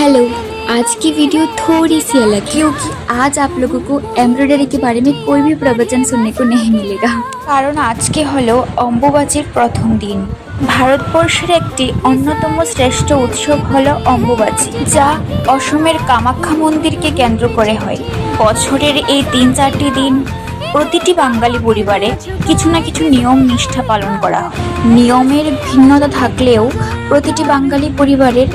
Hello. आज की video थोड़ी सी अलग है क्योंकि आज आप लोगों को एम्ब्रॉयडरी के बारे में कोई भी प्रवचन सुनने को नहीं मिलेगा, কারণ আজকে হলো অম্বুবাচীর প্রথম দিন। ভারতবর্ষের একটি অন্যতম শ্রেষ্ঠ উৎসব হলো অম্বুবাচী, যা অসমের কামাখ্যা মন্দিরকে কেন্দ্র করে হয়। বছরের এই ৩-৪টি দিন প্রতিটি বাঙালি পরিবারে কিছু না কিছু নিয়ম নিষ্ঠা পালন করা হয়। নিয়মের ভিন্নতা থাকলেও প্রতিটি বাঙালি পরিবারের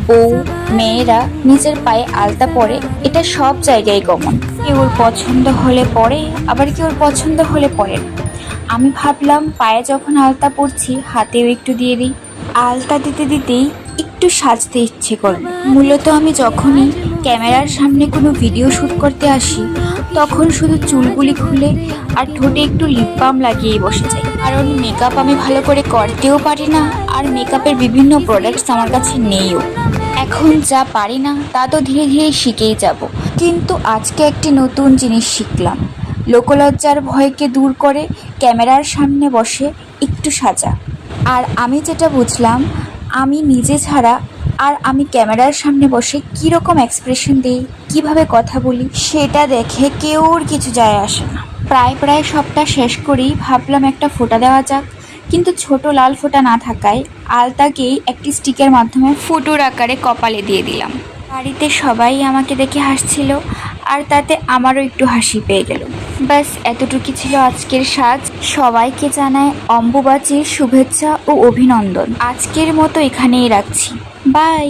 বউ মেয়েরা নিজের পায়ে আলতা পরে, এটা সব জায়গায় কমন। কেউর পছন্দ হলে পরে, আবার কেউর পছন্দ হলে পরে না। আমি ভাবলাম পায়ে যখন আলতা পরছি হাতেও একটু দিয়ে দিই। আলতা দিতে দিতেই একটু সাজতে ইচ্ছে করবে। মূলত আমি যখনই ক্যামেরার সামনে কোনো ভিডিও শ্যুট করতে আসি তখন শুধু চুলগুলি খুলে আর ঠোঁটে একটু লিপ বাম লাগিয়েই বসে যাই, কারণ মেকআপ আমি ভালো করে করতেও পারি না, আর মেকআপের বিভিন্ন প্রোডাক্টস আমার কাছে নেইও। এখন যা পারি না তা তো ধীরে ধীরে শিখেই যাব। কিন্তু আজকে একটি নতুন জিনিস শিখলাম, লোকলজ্জার ভয়কে দূর করে ক্যামেরার সামনে বসে একটু সাজা। আর আমি যেটা বুঝলাম, আমি নিজে ছাড়া আর আমি ক্যামেরার সামনে বসে কীরকম এক্সপ্রেশন দিই, কীভাবে কথা বলি, সেটা দেখে কেউর কিছু যায় আসে না। প্রায় সবটা শেষ করেই ভাবলাম একটা ফোঁটা দেওয়া যাক, কিন্তু ছোট লাল ফোঁটা না থাকায় আলতাকেই একটি স্টিকের মাধ্যমে ফুটোর আকারে কপালে দিয়ে দিলাম। বাড়িতে সবাই আমাকে দেখে হাসছিল, আর তাতে আমারও একটু হাসি পেয়ে গেল। ব্যাস এতটুকু ছিল আজকের সাজ। সবাইকে জানায় অম্বুবাচীর শুভেচ্ছা ও অভিনন্দন। আজকের মতো এখানেই রাখছি, বাই।